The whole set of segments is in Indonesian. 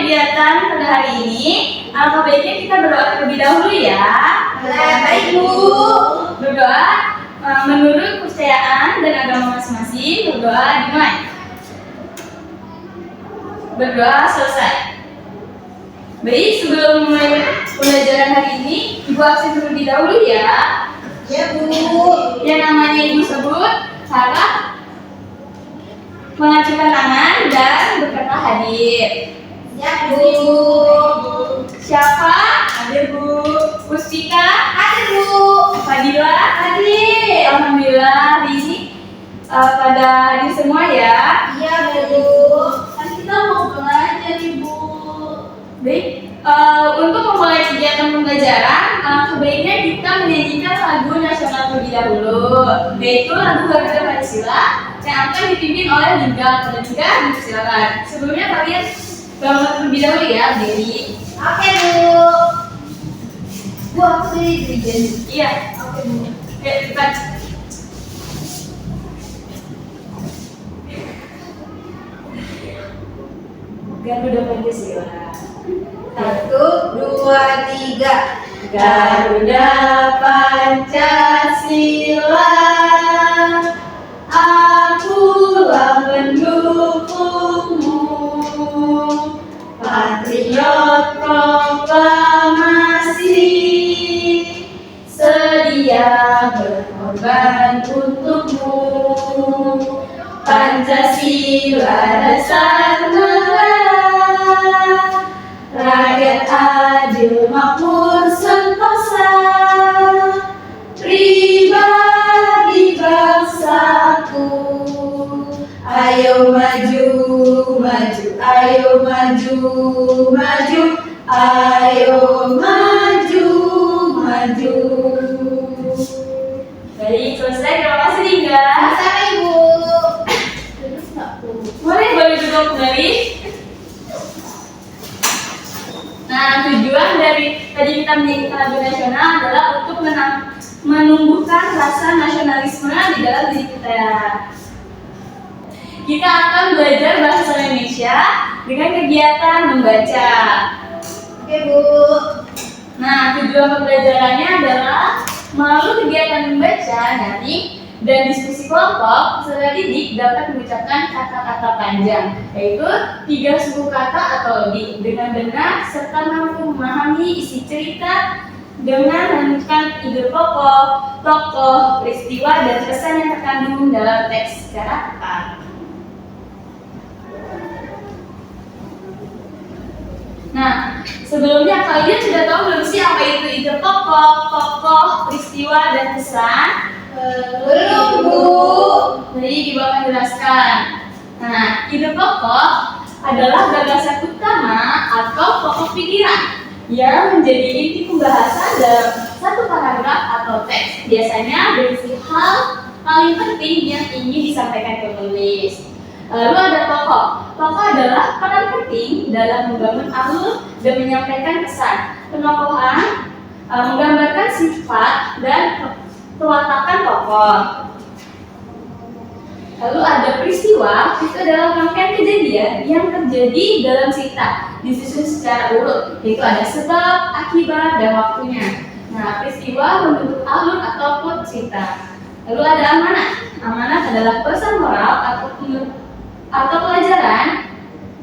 kegiatan pada hari ini, alangkah baiknya kita berdoa terlebih dahulu ya. Baik, Bu. Berdoa menurut kepercayaan dan agama masing-masing. Berdoa dimulai. Berdoa selesai. Baik, sebelum mulai pembelajaran hari ini, Ibu absen terlebih dahulu ya. Ya, Bu. Yang namanya Ibu sebut, harap mengacungkan tangan dan berkata hadir. Ya, Bu. Siapa? Hadir, Bu. Puspika? Hadir, Bu. Fadila? Hadir. Alhamdulillah hari ini pada hadir semua ya. Iya, Bu. Kan kita mau belajar, Ibu. Baik, untuk memulai kegiatan pembelajaran, sebaiknya kita menyanyikan lagu nasional terlebih dahulu, yaitu lagu Garuda Pancasila yang akan dipimpin oleh Liga. Silakan. Sebelumnya kalian bangun terlebih dahulu ya, berdiri. Oke, Bu. Bu, aku dari Jen. Iya. Oke, Bu. Oke, cepat. Garuda Pancasila. 1, 2, 3. Garuda Pancasila, akulah pendukungmu, patriot proklamasi, sedia berkorban untukmu. Pancasila dasar negara, rakyat adil makmur sentosa, pribadi bangsaku. Ayo maju, maju, ayo maju, maju, ayo maju, maju. Baik, selesai. Terima kasih, Dinda. Sama, Ibu. Terus nggak, Bu? Boleh duduk kembali. Nah, tujuan dari tadi kita menyanyikan lagu nasional adalah untuk menumbuhkan rasa nasionalisme di dalam diri kita. Kita akan belajar bahasa Indonesia dengan kegiatan membaca. Oke, Bu. Nah, tujuan pembelajarannya adalah melalui kegiatan membaca, nyanyi, dan diskusi kelompok, peserta didik dapat mengucapkan kata-kata panjang, yaitu 3 suku kata atau lebih, dengan benar serta mampu memahami isi cerita dengan menemukan ide pokok, tokoh, peristiwa, dan pesan yang terkandung dalam teks secara tepat. Nah, sebelumnya kalian sudah tahu belum sih apa itu ide pokok, tokoh, peristiwa, dan pesan? Belum, Bu. Jadi Ibu akan jelaskan. Nah, ide pokok adalah gagasan utama atau pokok pikiran yang menjadi inti pembahasan dalam satu paragraf atau teks. Biasanya berisi hal paling penting yang ingin disampaikan ke penulis. Lalu ada tokoh. Tokoh adalah peran penting dalam membangun alur dan menyampaikan pesan. Penokohan menggambarkan sifat dan kewatakan tokoh. Lalu ada peristiwa, itu adalah rangkaian kejadian yang terjadi dalam cerita, disusun secara urut, yaitu ada sebab, akibat, dan waktunya. Nah, peristiwa membentuk alur atau plot cerita. Lalu ada amanah. Amanah adalah pesan moral atau pelajaran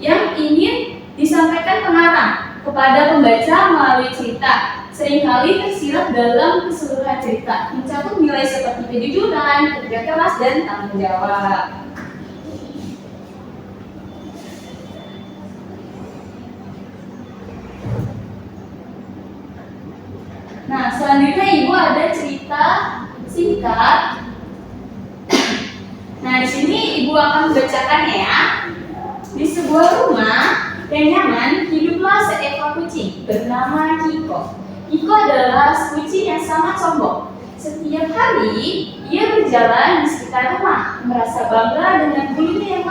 yang ingin disampaikan pengarang kepada pembaca melalui cerita. Seringkali tersirat dalam keseluruhan cerita, mencakup nilai seperti kejujuran, kerja keras, dan tanggung jawab. Nah, selanjutnya Ibu ada cerita singkat. Nah, di sini Ibu akan membacakannya ya. Di sebuah rumah yang nyaman, hiduplah seekor kucing bernama Kiko. Kiko adalah kucing yang sangat sombong. Setiap hari, ia berjalan di sekitar rumah, merasa bangga dengan bulunya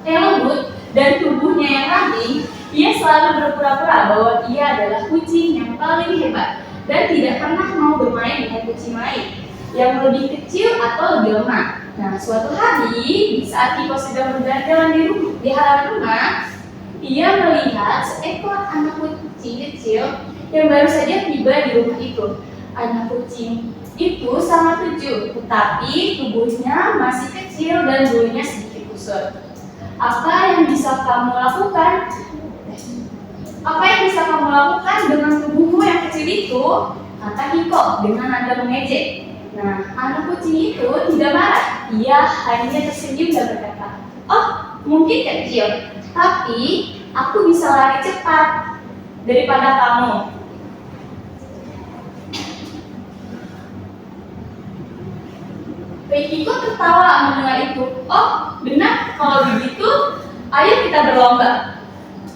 yang lembut dan tubuhnya yang ramping. Ia selalu berpura-pura bahwa ia adalah kucing yang paling hebat dan tidak pernah mau bermain dengan kucing lain yang lebih kecil atau lebih lemah. Nah, suatu hari, di saat Kiko sedang berjalan-jalan di halaman rumah, Ia melihat seekor anak kucing kecil yang baru saja tiba di rumah itu. Anak kucing itu sangat lucu, tetapi tubuhnya masih kecil dan bulunya sedikit kusut. Apa yang bisa kamu lakukan? Apa yang bisa kamu lakukan dengan tubuhmu yang kecil itu? Kata Hiko dengan nada mengejek. Nah, anak kucing itu tidak marah. Ia hanya tersenyum dan berkata, "Oh, mungkin kecil, tapi aku bisa lari cepat daripada kamu." Hiko tertawa mendengar itu. "Oh, benar, kalau begitu, ayo kita berlomba.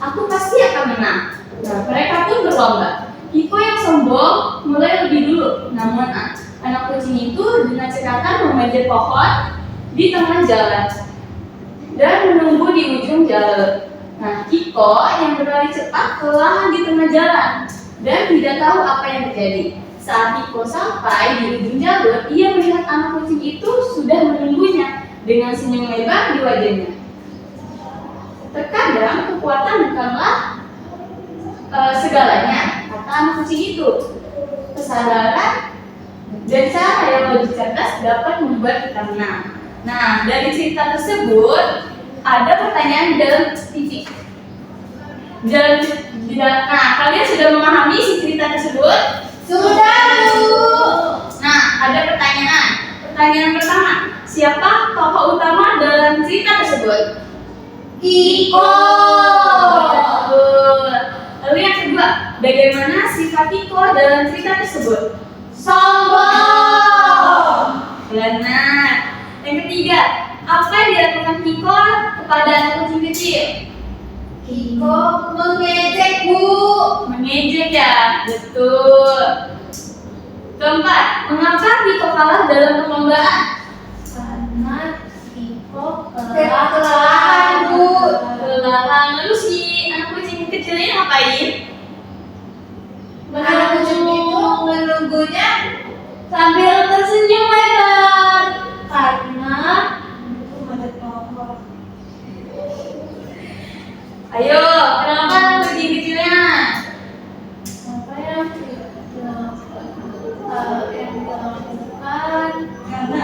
Aku pasti akan menang." Nah, mereka pun berlomba. Hiko yang sombong mulai lebih dulu, namun anak kucing itu dengan cekatan memanjat pohon di tengah jalan dan menunggu di ujung jalur. Nah, Hiko yang berlari cepat kelelahan di tengah jalan dan tidak tahu apa yang terjadi. Saat Hiko sampai di ujung jalur, ia melihat anak kucing itu sudah menunggunya dengan senyum lebar di wajahnya. Terkadang kekuatan bukanlah segalanya, kata anak kucing itu. Kesadaran dan cara yang lebih cerdas dapat membuat kita menang. Nah, dari cerita tersebut ada pertanyaan dalam TV. Nah, kalian sudah memahami si cerita tersebut? Sudah, Bu. Nah, ada pertanyaan. Pertanyaan pertama, siapa tokoh utama dalam cerita tersebut? Hiko. Betul. Lalu yang kedua, bagaimana sifat Hiko dalam cerita tersebut? Sombong. Benar. Yang ketiga, apa yang dilakukan Hiko kepada anak kucing kecil? Hiko mengejek, Bu. Mengejek ya, betul. Keempat, mengapa Hiko kalah dalam perlombaan? Karena Hiko kelelahan, Bu. Kelelahan. Lalu si anak kucing kecil ini ngapain? Anak kucing itu menunggunya sambil tersenyum lebar karena ada pohon. Ayo, kenapa anak kucing kecilnya? Apa yang dilakukan? Karena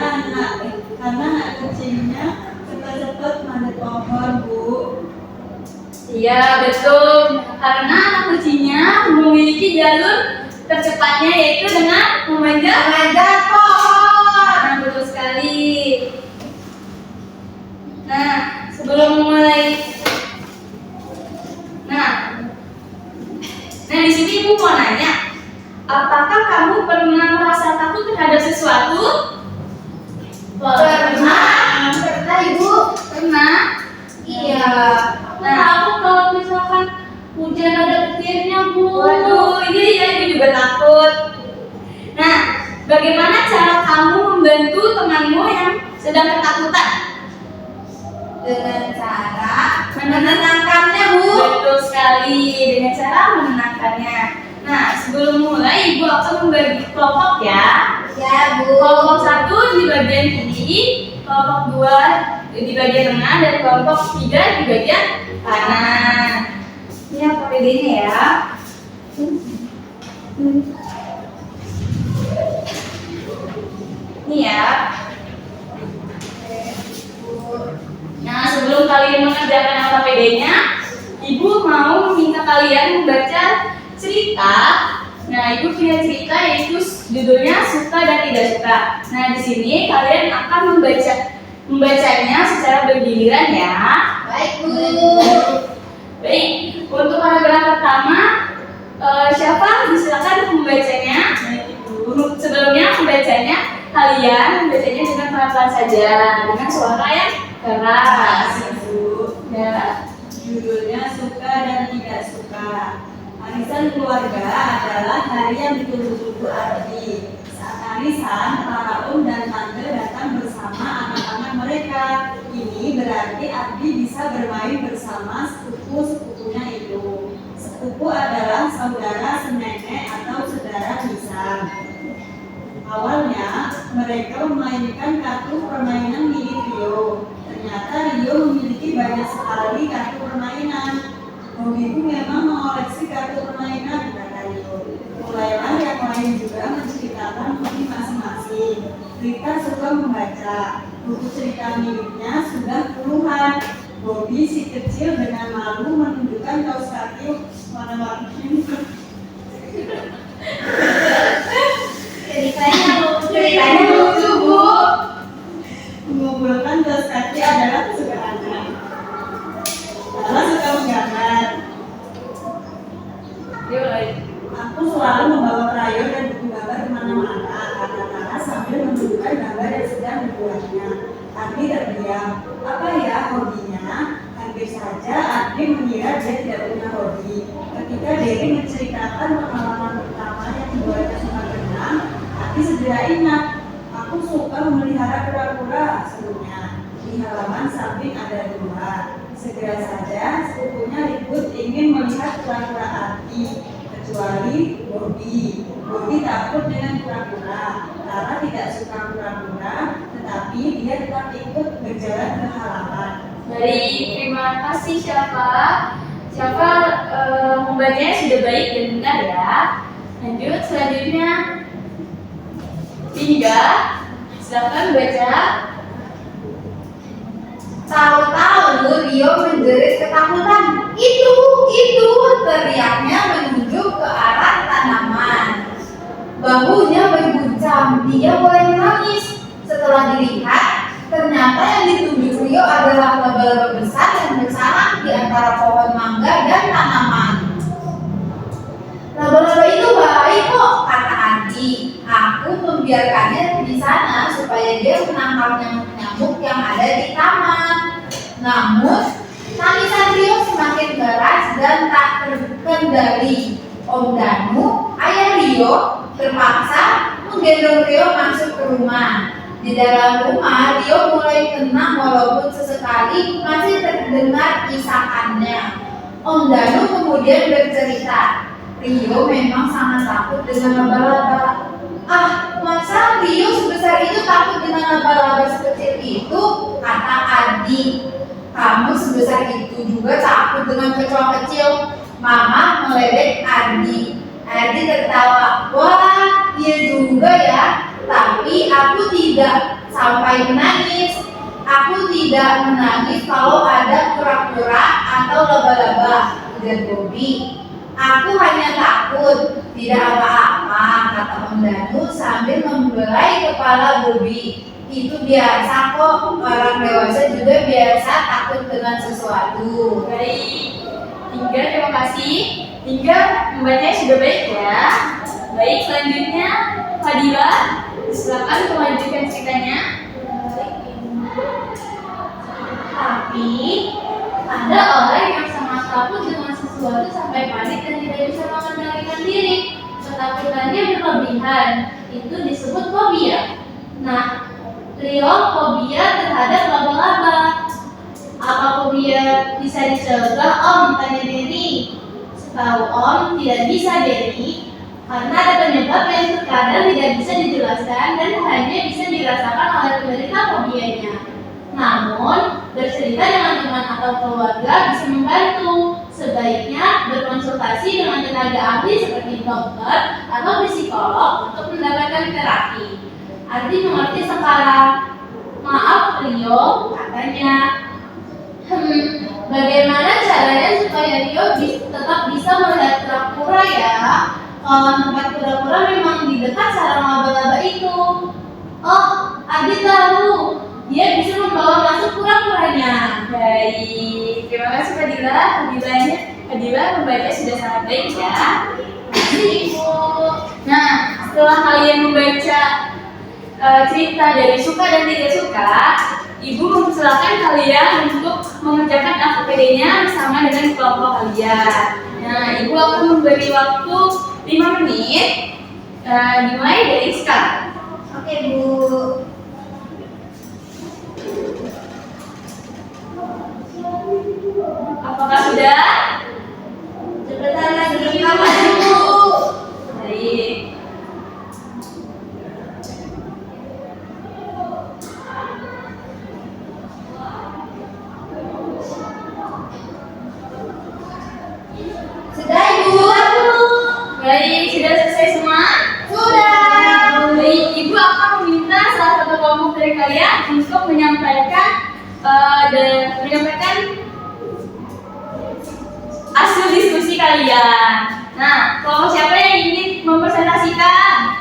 anak kucingnya cepat-cepat manjat pohon, Bu. Iya, betul. Karena anak kucingnya memiliki jalur tercepatnya, yaitu dengan memanjat pohon. Nah, betul sekali. Nah, sebelum mulai, nah di sini Ibu mau nanya, apakah kamu pernah merasa takut terhadap sesuatu? Pernah, Ibu. Pernah. Iya. Nah, Aku kalau misalkan hujan ada petirnya, Bu. waduh, iya, Ibu juga takut. Nah, bagaimana cara kamu membantu temanmu yang sedang ketakutan? Dengan cara Menenangkannya, Bu. Betul sekali, dengan cara menenangkannya. Nah, sebelum mulai, Ibu akan membagi kelompok ya. ya, Bu. Kelompok satu di bagian kiri, kelompok dua di bagian tengah, dan kelompok tiga di bagian kanan. Ini apa bedanya ya? Ini ya. Nah, sebelum kalian mengerjakan AKPD-nya, Ibu mau meminta kalian membaca cerita. Nah, Ibu punya cerita yaitu judulnya Suka dan Tidak Suka. Nah, di sini kalian akan membacanya secara bergiliran ya. Baik, Bu. Baik, untuk paragraf pertama, siapa silakan membacanya. Sebelumnya membacanya, kalian membacanya dengan pelan-pelan saja, dengan suara yang keras. Ya. Judulnya Suka dan Tidak Suka. Arisan keluarga adalah hari yang ditunggu-tunggu Ardi. Saat arisan, para om dan tante datang bersama anak-anak mereka. Ini berarti Ardi bisa bermain bersama sepupu-sepupunya itu. Sepupu adalah saudara senenek atau saudara pisah. Awalnya, mereka memainkan kartu permainan milik Rio. Ternyata Rio memiliki banyak sekali kartu permainan. Hobiku memang mengoleksi kartu permainan, kata Rio. Mulailah yang lain juga menceritakan hobi masing-masing. Rita suka membaca. Buku cerita miliknya sudah puluhan. Bobby si kecil dengan malu menunjukkan kaos kaki warna-warni. Ceritanya lucu, Bu. Mengumpulkan kaos kaki adalah kesukaannya. Lala suka menggambar. Dia mulai. Aku selalu membawa krayon dan buku gambar kemana-mana, kata Lala sambil menunjukkan gambar yang sedang dibuatnya. Adri terdiam. Apa ya hobinya? Hampir saja Adri mengira dia tidak punya hobi. Ketika Dewi menceritakan pengalaman pertama yang membuatnya suka berenang, Adri segera ingat. Aku suka memelihara kura-kura, serunya. Di halaman samping ada dua. Segera saja sepupunya ribut ingin melihat kura-kura Adri, kecuali Bobby. Bobby takut dengan kura-kura. Lala tidak suka kura-kura, tetapi dia tetap ikut berjalan ke halaman. Baik, terima kasih Syafa. Syafa membacanya sudah baik dan benar ya. Lanjut selanjutnya. Tiga, silakan baca. Tahu-tahu Rio menjerit ketakutan. Itu, teriaknya menuju ke arah tanaman. Bahunya berguncang, dia mulai menangis. Setelah dilihat, ternyata yang ditunjuk Rio adalah laba-laba besar yang bersarang di antara pohon mangga dan tanaman. Laba-laba itu baik kok, kata Andi. Aku membiarkannya di sana supaya dia menangkap nyamuk-nyamuk yang ada di taman. Namun, tangisan Rio semakin keras dan tak terkendali. Om Danu, ayah Rio, terpaksa menggendong Rio masuk ke rumah. Di dalam rumah, Rio mulai tenang walaupun sesekali masih terdengar isakannya. Om Danu kemudian bercerita, Rio memang sangat takut dengan laba-laba. Ah, masa Rio sebesar itu takut dengan laba-laba sekecil itu? Kata Adi. Kamu sebesar itu juga takut dengan kecoa kecil? Mama meledek Adi. Adi tertawa. Wah, iya juga ya. Tapi aku tidak sampai menangis. Aku tidak menangis kalau ada kura-kura atau laba-laba, ujar Bobby. Aku hanya takut, tidak apa-apa, kata Om Danu sambil membelai kepala Bobby. Itu biasa kok, orang dewasa juga biasa takut dengan sesuatu. Baik, Tiga, terima kasih. Tiga, membacanya sudah baik ya. Baik, selanjutnya Fadila, silakan melanjutkan ceritanya. Tapi ada orang yang sangat takut dengan sesuatu sampai panik dan tidak bisa mengendalikan diri. Ketakutannya berlebihan. Itu disebut fobia. Nah, Rio fobia terhadap laba-laba. Apa fobia bisa dicegah, Om? Tanya Denny. Setahu Om, tidak bisa, Denny. Karena ada penyebab yang terkadang tidak bisa dijelaskan dan hanya bisa dirasakan oleh penderita fobianya. Namun, bercerita dengan teman atau keluarga bisa membantu. Sebaiknya berkonsultasi dengan tenaga ahli seperti dokter atau psikolog untuk mendapatkan terapi. Arti mengerti sekarang. Maaf Rio, katanya. Bagaimana caranya supaya Rio tetap bisa melihat kura-kura ya? Kalau tempat kura-kura memang di dekat sarang laba-laba itu. Oh, Adi tahu. Dia bisa membawa masuk kura-kuranya. Baik, terima kasih Fadila. Fadila membaca sudah sangat baik ya. Kasih Ibu. Nah, setelah kalian membaca cerita dari suka dan tidak suka, Ibu mempersilahkan kalian untuk mengerjakan APD-nya bersama dengan kelompok kalian. Nah, Ibu akan memberi waktu 5 menit, dimulai dari sekarang. Oke Bu. Apakah sudah? Sebentar lagi kapan Bu? Baik. Sudah Ibu? Baik, sudah selesai semua? Sudah. Baik, Ibu akan meminta salah satu kelompok dari kalian untuk menyampaikan hasil diskusi kalian. Nah, kelompok siapa yang ingin mempresentasikan?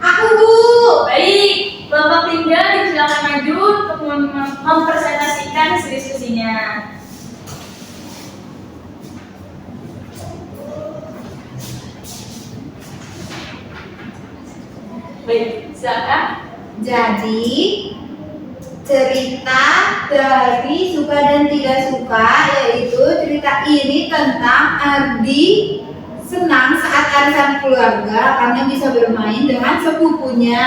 Aku Bu. Baik, kelompok tinggal silakan maju untuk mempresentasikan hasil diskusinya. Baik, silakan. Jadi cerita dari suka dan tidak suka, yaitu cerita ini tentang Ardi senang saat arisan keluarga karena bisa bermain dengan sepupunya.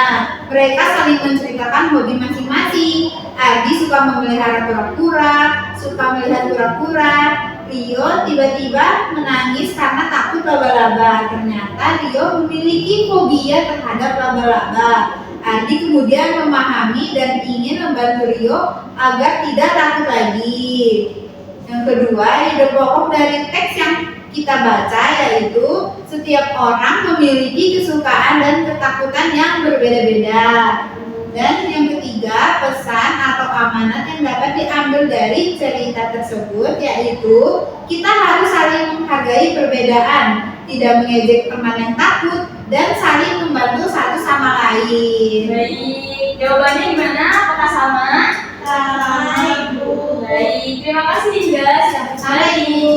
Mereka saling menceritakan hobi masing-masing. Ardi suka memelihara kura-kura, suka melihat kura-kura. Rio tiba-tiba menangis karena takut laba-laba. Ternyata Rio memiliki fobia terhadap laba-laba. Ardi kemudian memahami dan ingin membantu Rio agar tidak takut lagi. Yang kedua, ide pokok dari teks yang kita baca yaitu setiap orang memiliki kesukaan dan ketakutan yang berbeda-beda. Dan yang ketiga, pesan atau amanat yang dapat diambil dari cerita tersebut yaitu kita harus saling menghargai perbedaan, tidak mengejek teman yang takut, dan saling membantu satu sama lain. Baik, jawabannya gimana? Apakah sama? Sama Ibu. Baik, terima kasih Dinda. Sama Ibu.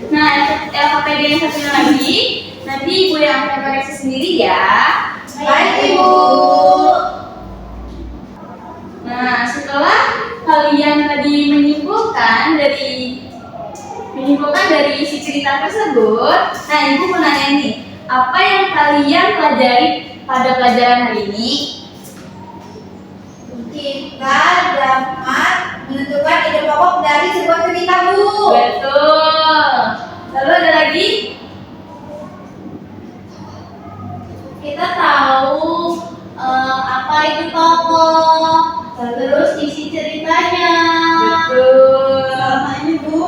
Nah, LKPD yang satunya lagi, nanti Ibu yang akan koreksi sendiri ya. Baik Ibu. Nah, setelah kalian tadi menyimpulkan dari isi cerita tersebut, nah Ibu mau nanya nih, apa yang kalian pelajari pada pelajaran hari ini? Kita dapat menentukan ide pokok dari sebuah cerita Bu. Betul. Lalu ada lagi? Kita tahu apa itu tokoh, terus isi ceritanya. Betul. Sama ini Bu,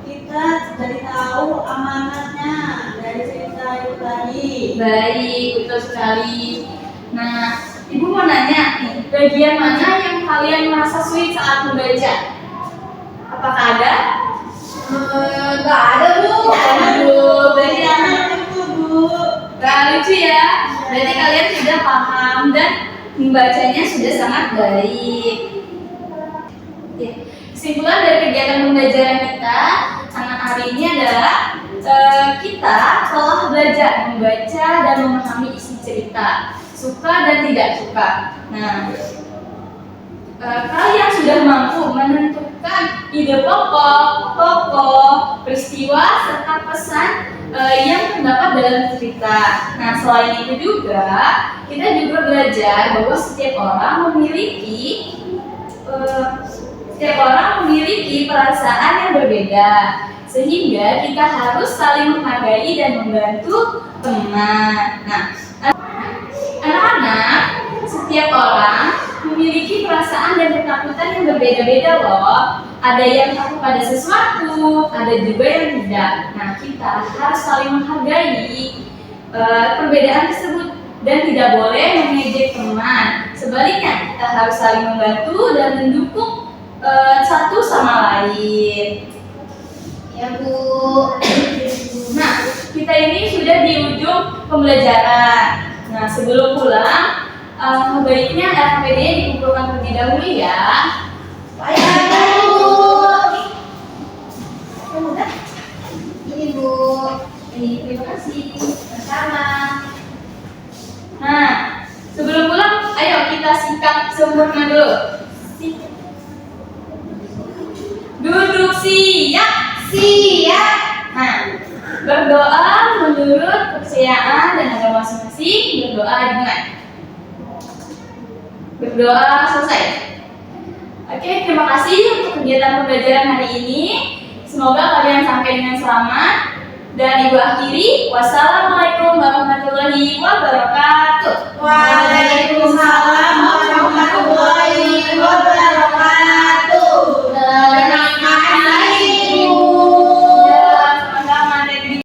kita jadi tahu amanatnya dari cerita itu tadi. Baik, betul sekali. Nah, Ibu mau nanya nih, bagian mana yang kalian merasa sulit saat membaca? Apakah ada? Nggak ada Bu. Aduh, berarti anak Itu Bu. gak lucu ya. Berarti kalian sudah paham dan membacanya sudah sangat baik. Oke. Kesimpulan dari kegiatan pembelajaran kita anak hari ini adalah kita telah belajar membaca dan memahami isi cerita, suka dan tidak suka. Nah, kalian sudah mampu menentukan ide pokok, tokoh, peristiwa, serta pesan yang terdapat dalam cerita. Nah, selain itu juga kita juga belajar bahwa setiap orang memiliki perasaan yang berbeda, sehingga kita harus saling menghargai dan membantu teman. Nah, anak-anak, setiap orang memiliki perasaan dan ketakutan yang berbeda-beda loh. Ada yang takut pada sesuatu, ada juga yang tidak. Nah, kita harus saling menghargai perbedaan tersebut dan tidak boleh mengejek teman. Sebaliknya, kita harus saling membantu dan mendukung satu sama lain. Ya Bu. Nah, kita ini sudah di ujung pembelajaran. Nah, sebelum pulang, baiknya LKPD dikumpulkan terlebih dahulu ya. Baik Bu. Ini Bu. Terima kasih. Sama. Nah, sebelum pulang, ayo kita sikat sempurna dulu. Duduk siap. Siap. Nah, berdoa menurut kepercayaan dan agama masing-masing. Berdoa dengan berdoa selesai. Oke, terima kasih untuk kegiatan pembelajaran hari ini. Semoga kalian sampai dengan selamat. Dan Ibu akhiri, wassalamualaikum warahmatullahi wabarakatuh. Waalaikumsalam